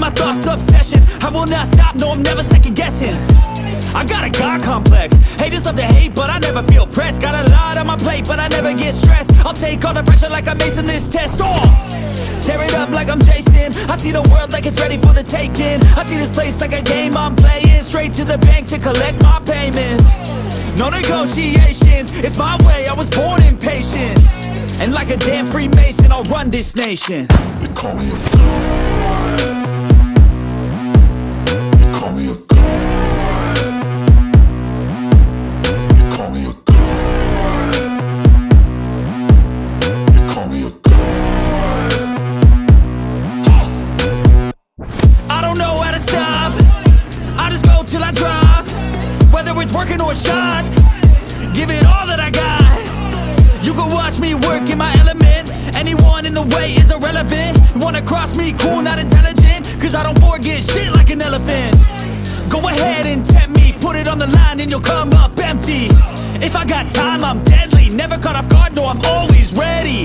my thoughts obsession. I will not stop, no I'm never second guessing. I got a God complex. Haters love to hate, but I never feel pressed. Got a lot on my plate, but I never get stressed. I'll take all the pressure like I'm acing this test. Tear it up like I'm Jason. I see the world like it's ready for the taking. I see this place like a game I'm playing. Straight to the bank to collect my payments. No negotiations, it's my way, I was born impatient. And like a damn Freemason, I'll run this nation. They call me a god. They call me a god. They call me a god. They call me a god. I don't know how to stop, I just go till I drop. Whether it's working or shots, give it all that I got. You can watch me work in my element. Anyone in the way is irrelevant. You wanna cross me, cool, not intelligent. Cause I don't forget shit like an elephant. Go ahead and tempt me, put it on the line and you'll come up empty. If I got time, I'm deadly. Never caught off guard, no, I'm always ready.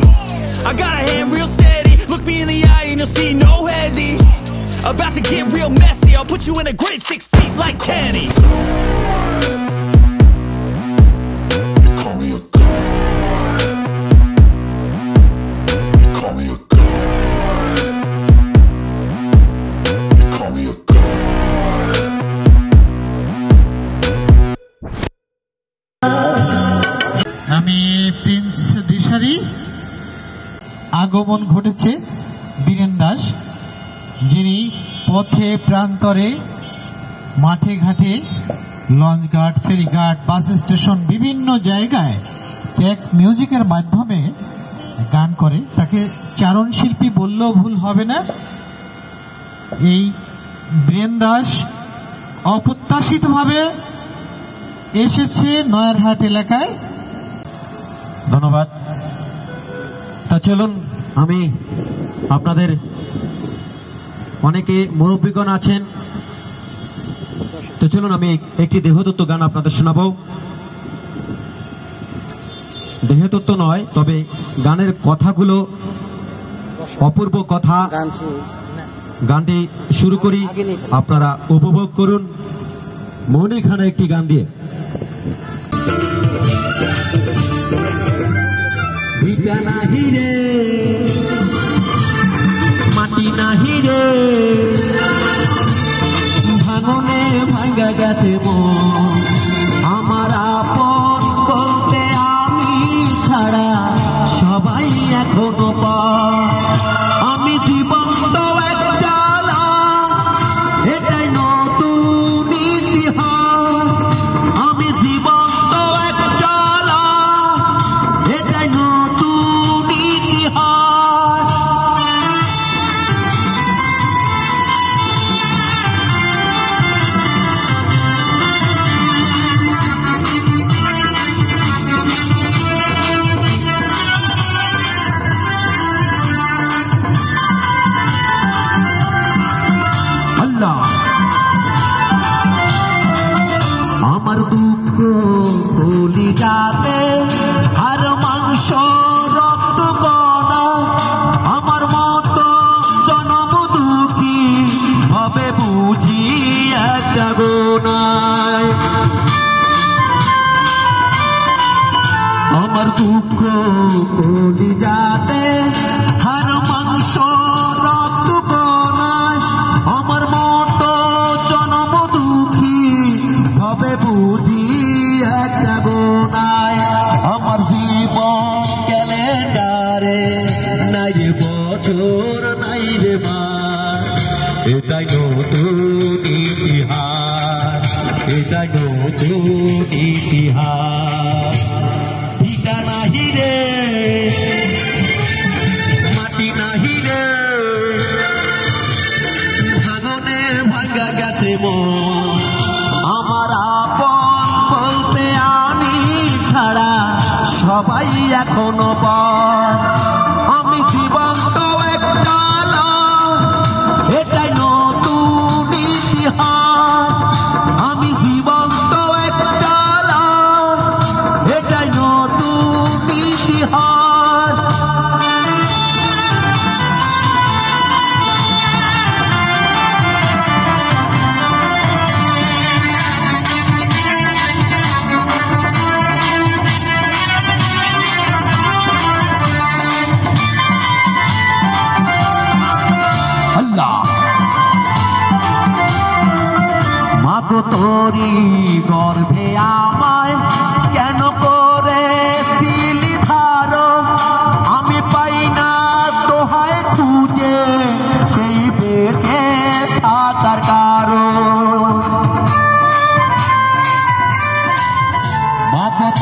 I got a hand real steady. Look me in the eye and you'll see no hezzy. About to get real messy, I'll put you in a grave 6 feet like Kenny. They call me a god. They call me a god. They call me a god. আমি Prince দিশারি। আগমন ঘটেছে বীরেন দাস, যিনি পথে প্রান্তরে মাঠে ঘাটে launch ঘাট, ফেরিঘাট, বাস স্টেশন বিভিন্ন জায়গায় ট্র্যাক মিউজিকের মাধ্যমে গান করে। তাকে চারণ শিল্পী বললেও ভুল হবে না। এই বীরেন দাস অপ্রত্যাশিতভাবে এসেছে নয়ারহাট এলাকায়। ধন্যবাদ। তা চলুন, আমি আপনাদের অনেকে মুরব্বীগণ আছেন, তো চলুন আমি একটি দেহতত্ত্ব গান আপনাদের শোনাবো। দেহতত্ত্ব নয়, তবে গানের কথাগুলো অপূর্ব কথা। গানটি শুরু করি, আপনারা উপভোগ করুন মনি খানের একটি গান দিয়ে। ভিটা নাহি রে, মাটি নাহি রে, ভাঙনে ভাঙা গেছে মন। আমার আপন বলতে আমি ছাড়া সবাই এখনো পর। আমি জীবন্ত একটা এটাই নতুন ইতিহাস। আমি জীবন্ত একটা এটাই নতুন ইতিহাস। আমার দুঃখ বলি যাতে আর মাংস রক্ত কণা। আমার মতো জনম দুঃখী হবে বুঝি একটা গোনায়। আমার দুঃখ বলি যাতে আর মাংস রক্ত কণায়। আমার মতো জনম দুঃখী হবে বুঝি একটা গোনায়। আমার জীবন ক্যালেন্ডারে নাই রে বছর, নাই রে মাস। এটাই নতুন ইতিহাস, এটাই নতুন ইতিহাস। ভিটা নাহি রে, মাটি নাহি রে, ভাঙনে ভাঙা গেছে মন। আমার আপন বলতে আমি ছাড়া সবাই এখনো পর। আমি জীবন্ত একটা এটাই নতুন ইতিহাস। আমি জীবন্ত একটা এটাই নতুন ইতিহাস। তোরি গর্ভে আমায় কেন করেছিলি ধারণ আমি পাই না দোহায় খুঁজে সেই বেঁচে থাকার কারণ মা কত